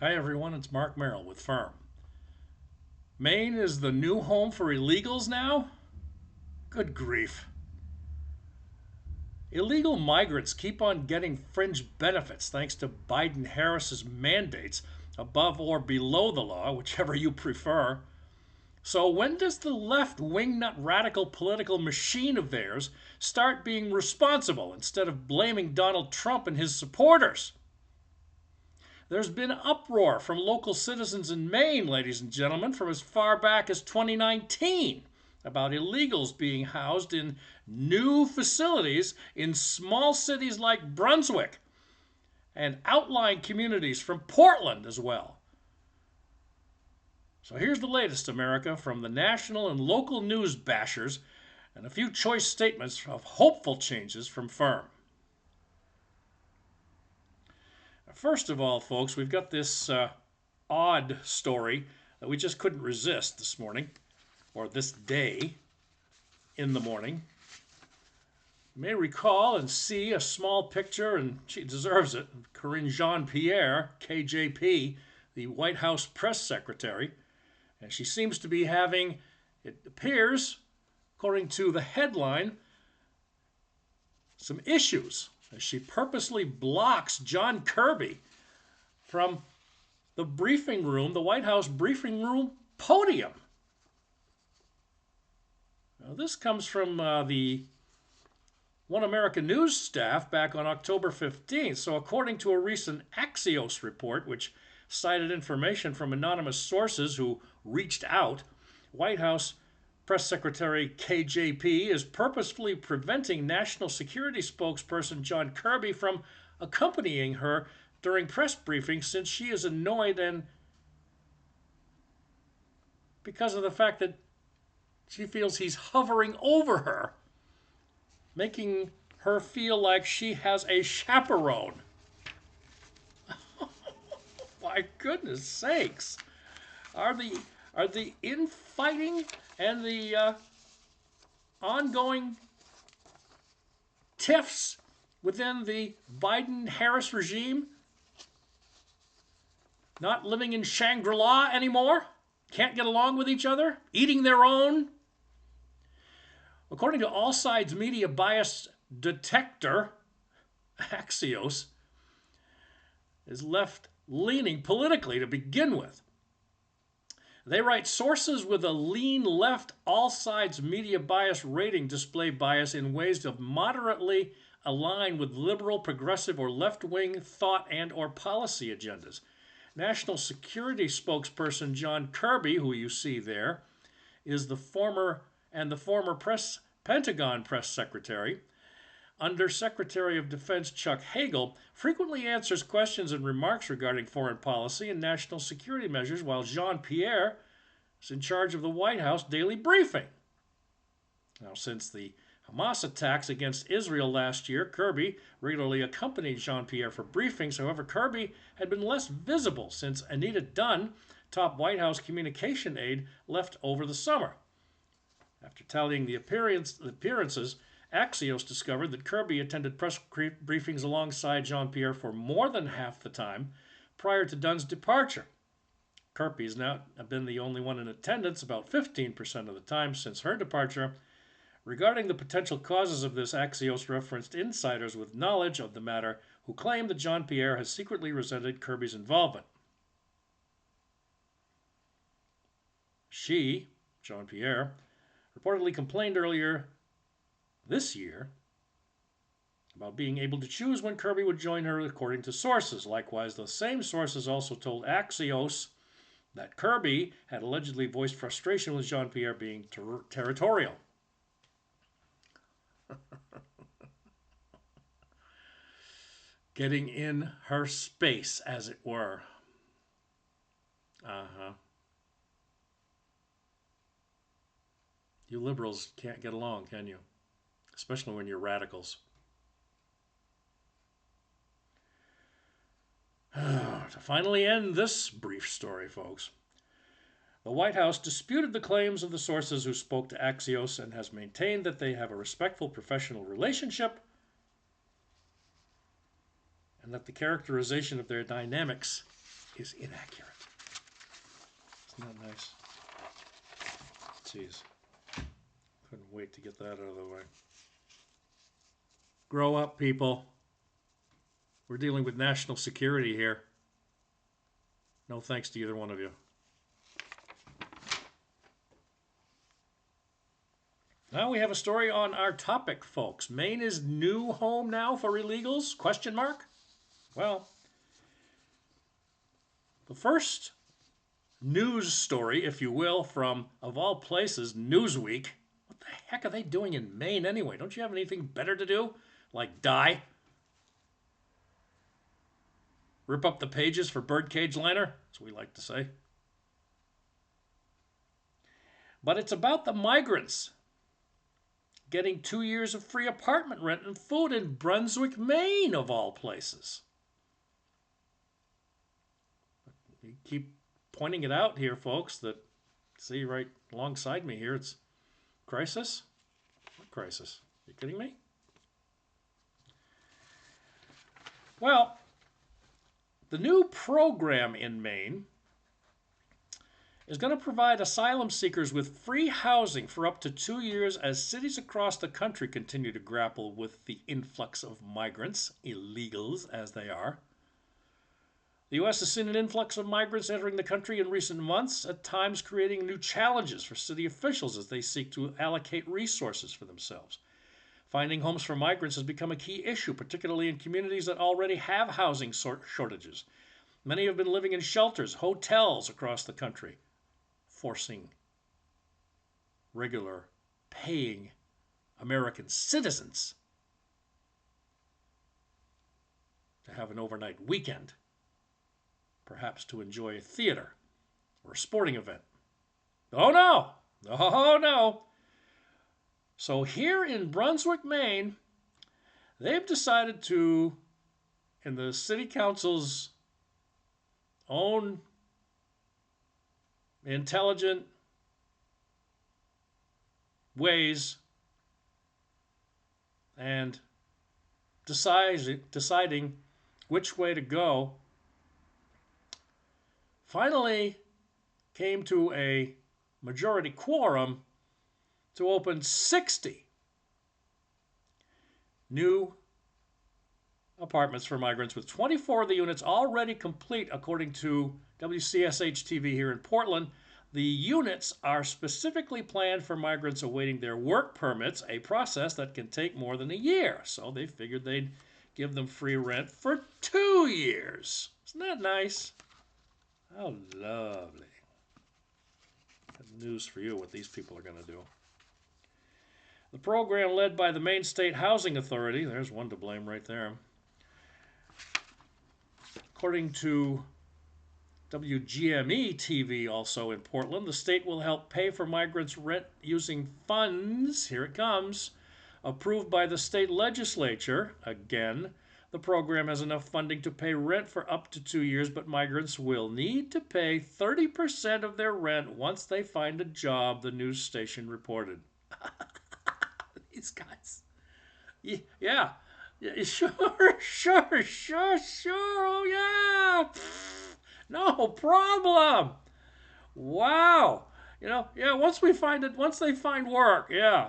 Hi everyone, it's Mark Merrill with Firm. Maine is the new home for illegals now? Good grief. Illegal migrants keep on getting fringe benefits thanks to Biden Harris's mandates above or below the law, whichever you prefer. So when does the left wingnut radical political machine of theirs start being responsible instead of blaming Donald Trump and his supporters? There's been uproar from local citizens in Maine, ladies and gentlemen, from as far back as 2019 about illegals being housed in new facilities in small cities like Brunswick and outlying communities from Portland as well. So here's the latest, America, from the national and local news bashers and a few choice statements of hopeful changes from Firm. First of all, folks, we've got this odd story that we just couldn't resist this morning, or this day in the morning. You may recall and see a small picture, and she deserves it, of Karine Jean-Pierre, KJP, the White House press secretary. And she seems to be having, it appears, according to the headline, some issues as she purposely blocks John Kirby from the briefing room, the White House briefing room podium. Now, this comes from the One American News staff back on October 15th. So according to a recent Axios report, which cited information from anonymous sources who reached out, White House Press Secretary KJP is purposefully preventing National Security spokesperson John Kirby from accompanying her during press briefings since she is annoyed and because of the fact that she feels he's hovering over her, making her feel like she has a chaperone. My goodness sakes. Are the infighting and the ongoing tiffs within the Biden-Harris regime not living in Shangri-La anymore? Can't get along with each other? Eating their own? According to All Sides Media Bias Detector, Axios is left-leaning politically to begin with. They write, sources with a lean left all sides media bias rating display bias in ways that moderately align with liberal, progressive, or left-wing thought and or policy agendas. National Security spokesperson John Kirby, who you see there, is the former Pentagon press secretary. Undersecretary of Defense Chuck Hagel frequently answers questions and remarks regarding foreign policy and national security measures, while Jean-Pierre is in charge of the White House daily briefing. Now, since the Hamas attacks against Israel last year, Kirby regularly accompanied Jean-Pierre for briefings. However, Kirby had been less visible since Anita Dunn, top White House communication aide, left over the summer. After tallying the appearances, Axios discovered that Kirby attended press briefings alongside Jean-Pierre for more than half the time prior to Dunn's departure. Kirby has now been the only one in attendance about 15% of the time since her departure. Regarding the potential causes of this, Axios referenced insiders with knowledge of the matter who claim that Jean-Pierre has secretly resented Kirby's involvement. She, Jean-Pierre, reportedly complained earlier this year about being able to choose when Kirby would join her, according to sources. Likewise, the same sources also told Axios that Kirby had allegedly voiced frustration with Jean-Pierre being territorial. Getting in her space, as it were. You liberals can't get along, can you? Especially when you're radicals. To finally end this brief story, folks, the White House disputed the claims of the sources who spoke to Axios and has maintained that they have a respectful professional relationship and that the characterization of their dynamics is inaccurate. Isn't that nice? Jeez. Couldn't wait to get that out of the way. Grow up, people. We're dealing with national security here. No thanks to either one of you. Now we have a story on our topic, folks. Maine is new home now for illegals? Question mark? Well, the first news story, if you will, from, of all places, Newsweek. What the heck are they doing in Maine anyway? Don't you have anything better to do? Like die? Rip up the pages for birdcage liner? That's what we like to say. But it's about the migrants getting 2 years of free apartment rent and food in Brunswick, Maine, of all places. You keep pointing it out here, folks, that, see right alongside me here, it's crisis? What crisis? Are you kidding me? Well, the new program in Maine is going to provide asylum seekers with free housing for up to 2 years as cities across the country continue to grapple with the influx of migrants, illegals as they are. The U.S. has seen an influx of migrants entering the country in recent months, at times creating new challenges for city officials as they seek to allocate resources for themselves. Finding homes for migrants has become a key issue, particularly in communities that already have housing shortages. Many have been living in shelters, hotels across the country, forcing regular, paying American citizens to have an overnight weekend, perhaps to enjoy a theater or a sporting event. Oh no! Oh no! So here in Brunswick, Maine, they've decided to, in the City Council's own intelligent ways and deciding which way to go, finally came to a majority quorum to open 60 new apartments for migrants, with 24 of the units already complete, according to WCSH TV here in Portland. The units are specifically planned for migrants awaiting their work permits, a process that can take more than a year. So they figured they'd give them free rent for 2 years. Isn't that nice? How lovely. Good news for you what these people are going to do. The program, led by the Maine State Housing Authority, there's one to blame right there. According to WGME TV, also in Portland, the state will help pay for migrants' rent using funds, here it comes, approved by the state legislature. Again, the program has enough funding to pay rent for up to 2 years, but migrants will need to pay 30% of their rent once they find a job, the news station reported. These guys. Yeah. Sure. Oh, yeah. No problem. Wow. Yeah, once they find work, yeah.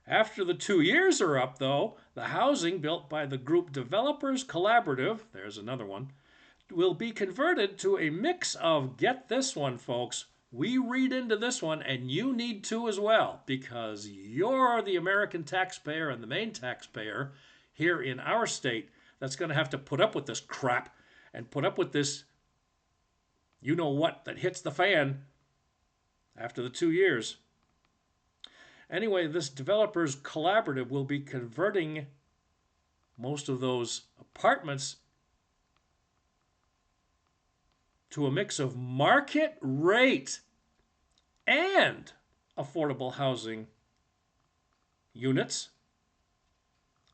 After the 2 years are up, though, the housing built by the group Developers Collaborative, there's another one, will be converted to a mix of, get this one, folks, we read into this one, and you need to as well, because you're the American taxpayer and the Maine taxpayer here in our state that's going to have to put up with this crap and put up with this you-know-what that hits the fan after the 2 years. Anyway, this Developers Collaborative will be converting most of those apartments to a mix of market rate and affordable housing units,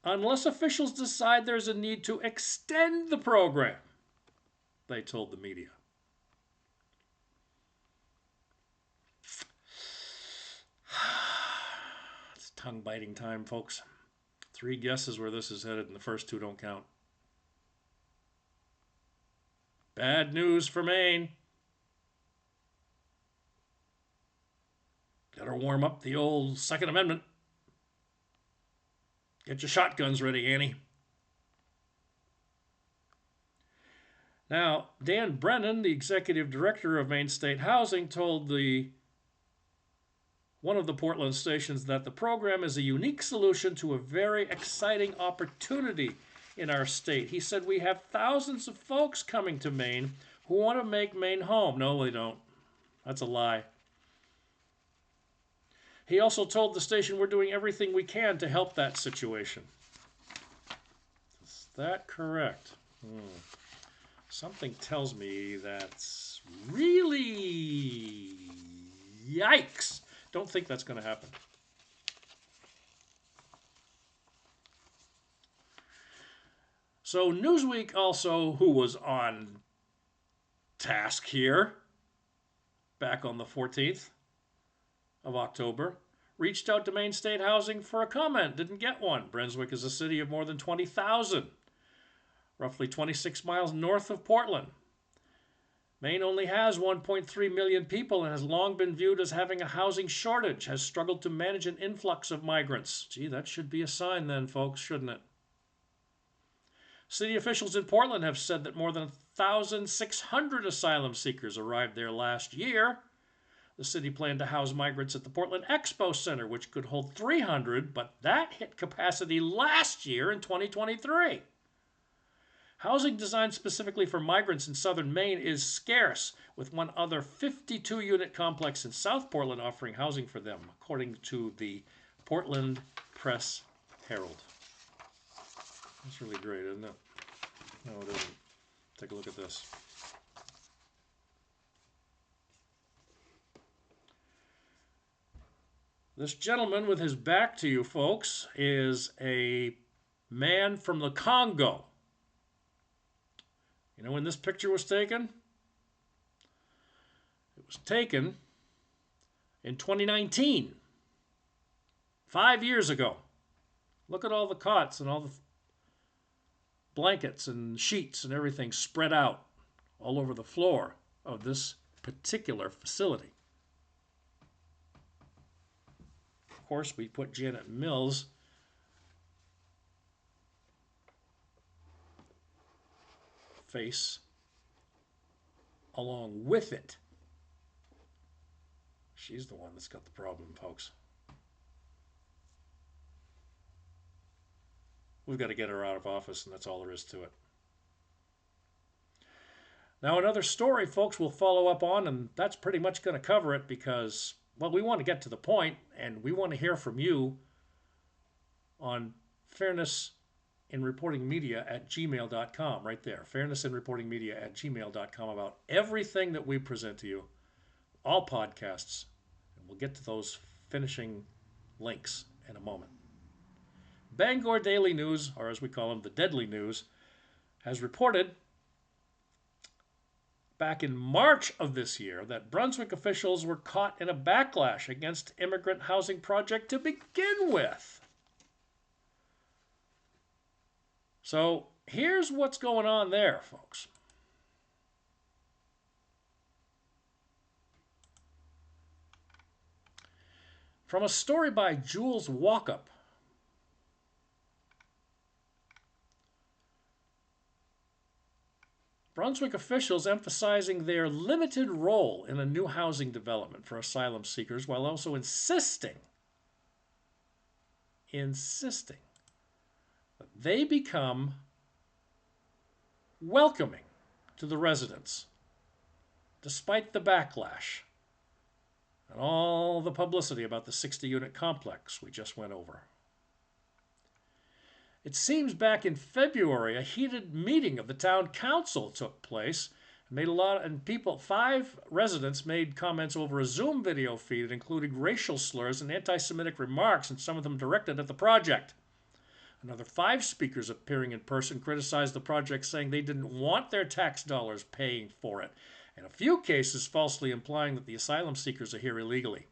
unless officials decide there's a need to extend the program, they told the media. It's tongue-biting time, folks. 3 guesses where this is headed, and the first 2 don't count. Bad news for Maine. Got to warm up the old Second Amendment. Get your shotguns ready, Annie. Now, Dan Brennan, the executive director of Maine State Housing, told one of the Portland stations that the program is a unique solution to a very exciting opportunity in our state. He said, "We have thousands of folks coming to Maine who want to make Maine home." No, they don't. That's a lie. He also told the station, "We're doing everything we can to help that situation." Is that correct? Something tells me that's really yikes. Don't think that's going to happen. So Newsweek also, who was on task here back on the 14th of October, reached out to Maine State Housing for a comment. Didn't get one. Brunswick is a city of more than 20,000, roughly 26 miles north of Portland. Maine only has 1.3 million people and has long been viewed as having a housing shortage, has struggled to manage an influx of migrants. Gee, that should be a sign then, folks, shouldn't it? City officials in Portland have said that more than 1,600 asylum seekers arrived there last year. The city planned to house migrants at the Portland Expo Center, which could hold 300, but that hit capacity last year in 2023. Housing designed specifically for migrants in southern Maine is scarce, with one other 52-unit complex in South Portland offering housing for them, according to the Portland Press Herald. That's really great, isn't it? No, it isn't. Take a look at this. This gentleman with his back to you, folks, is a man from the Congo. You know when this picture was taken? It was taken in 2019, 5 years ago. Look at all the cots and all the blankets and sheets and everything spread out all over the floor of this particular facility. Of course, we put Janet Mills' face along with it. She's the one that's got the problem, folks. We've got to get her out of office, and that's all there is to it. Now, another story, folks, we'll follow up on, and that's pretty much going to cover it because, well, we want to get to the point, and we want to hear from you on fairnessinreportingmedia@gmail.com, right there. Fairnessinreportingmedia@gmail.com about everything that we present to you, all podcasts. And we'll get to those finishing links in a moment. Bangor Daily News, or as we call them, the Deadly News, has reported back in March of this year that Brunswick officials were caught in a backlash against immigrant housing project to begin with. So here's what's going on there, folks. From a story by Jules Walkup, Brunswick officials emphasizing their limited role in a new housing development for asylum seekers while also insisting that they become welcoming to the residents despite the backlash and all the publicity about the 60-unit complex we just went over. It seems back in February, a heated meeting of the town council took place. Five residents made comments over a Zoom video feed that included racial slurs and anti-Semitic remarks, and some of them directed at the project. Another 5 speakers appearing in person criticized the project, saying they didn't want their tax dollars paying for it. In a few cases, falsely implying that the asylum seekers are here illegally.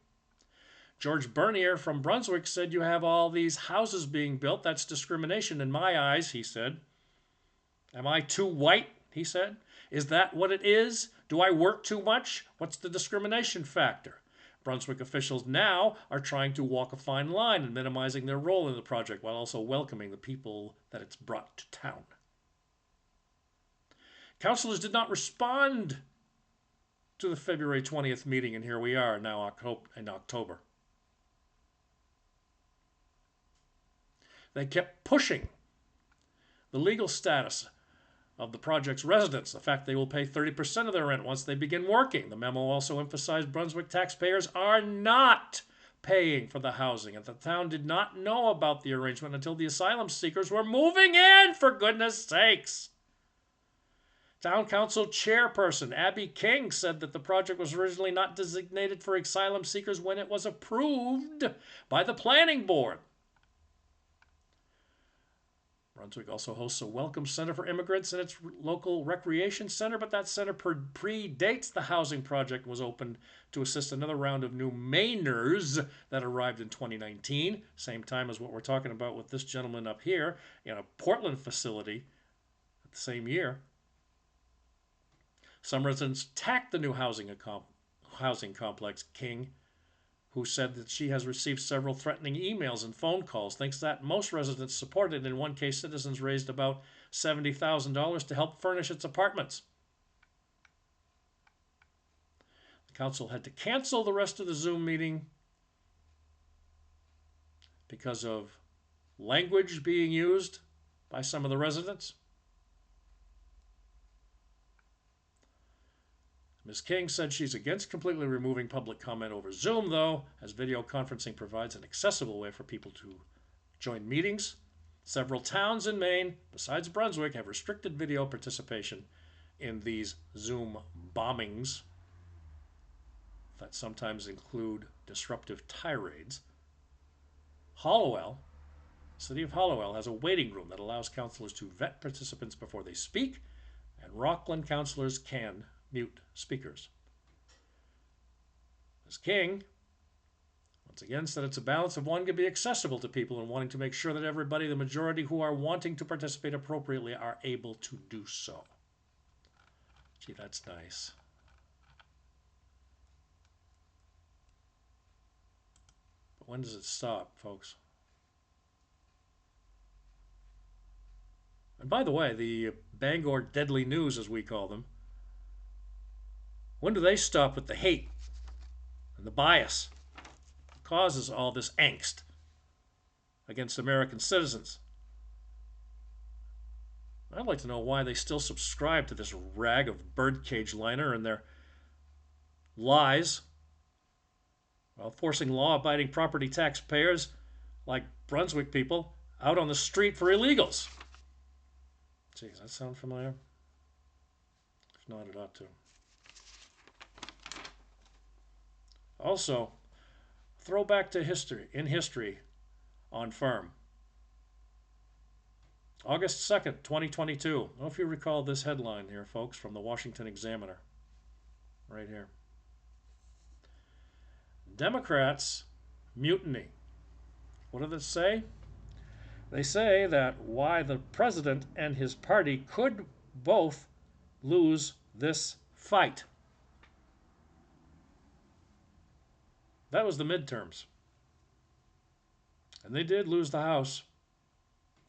George Bernier from Brunswick said, "You have all these houses being built. That's discrimination in my eyes," he said. "Am I too white he said. Is that what it is? Do I work too much? What's the discrimination factor? Brunswick officials now are trying to walk a fine line in minimizing their role in the project while also welcoming the people that it's brought to town. Councillors did not respond to the February 20th meeting, and here we are now in October. They kept pushing the legal status of the project's residents, the fact they will pay 30% of their rent once they begin working. The memo also emphasized Brunswick taxpayers are not paying for the housing, and the town did not know about the arrangement until the asylum seekers were moving in, for goodness sakes. Town Council Chairperson Abby King said that the project was originally not designated for asylum seekers when it was approved by the Planning Board. Brunswick also hosts a welcome center for immigrants in its local recreation center, but that center predates the housing project and was opened to assist another round of new Mainers that arrived in 2019, same time as what we're talking about with this gentleman up here, in a Portland facility the same year. Some residents attacked the new housing complex. King, who said that she has received several threatening emails and phone calls, thinks that most residents support it. In one case, citizens raised about $70,000 to help furnish its apartments. The council had to cancel the rest of the Zoom meeting because of language being used by some of the residents. Ms. King said she's against completely removing public comment over Zoom, though, as video conferencing provides an accessible way for people to join meetings. Several towns in Maine, besides Brunswick, have restricted video participation in these Zoom bombings that sometimes include disruptive tirades. Hollowell, City of Hollowell, has a waiting room that allows councillors to vet participants before they speak, and Rockland councillors can mute speakers. Ms. King once again said it's a balance of one can be accessible to people and wanting to make sure that everybody, the majority who are wanting to participate appropriately, are able to do so. Gee, that's nice. But when does it stop, folks? And by the way, the Bangor Deadly News, as we call them, when do they stop with the hate and the bias that causes all this angst against American citizens? I'd like to know why they still subscribe to this rag of birdcage liner and their lies while forcing law-abiding property taxpayers like Brunswick people out on the street for illegals. Gee, does that sound familiar? If not, it ought to. Also, throwback to history on Firm. August 2nd, 2022. I don't know if you recall this headline here, folks, from the Washington Examiner. Right here. Democrats mutiny. What do they say? They say that why the president and his party could both lose this fight. That was the midterms. And they did lose the House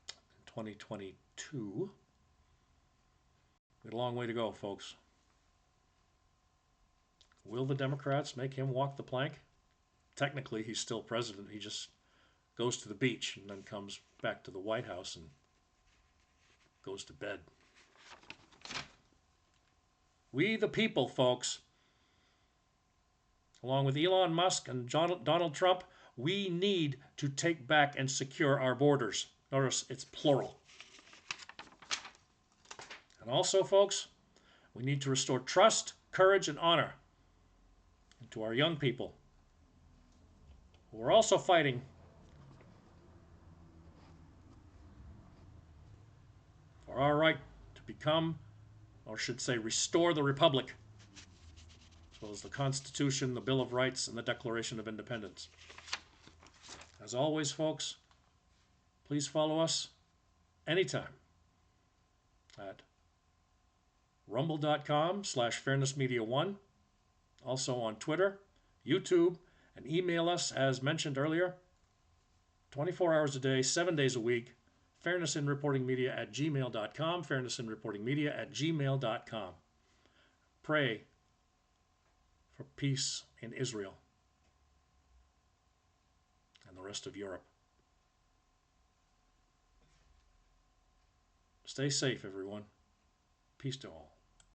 in 2022. We got a long way to go, folks. Will the Democrats make him walk the plank? Technically, he's still president. He just goes to the beach and then comes back to the White House and goes to bed. We the people, folks, along with Elon Musk and Donald Trump, we need to take back and secure our borders. Notice it's plural. And also, folks, we need to restore trust, courage, and honor to our young people who are also fighting for our right to become, or should say restore, the Republic, as well as the Constitution, the Bill of Rights, and the Declaration of Independence. As always, folks, please follow us anytime at rumble.com/fairnessmedia1, also on Twitter, YouTube, and email us, as mentioned earlier, 24 hours a day, 7 days a week, fairnessinreportingmedia@gmail.com, fairnessinreportingmedia@gmail.com. Pray for peace in Israel and the rest of Europe. Stay safe, everyone. Peace to all.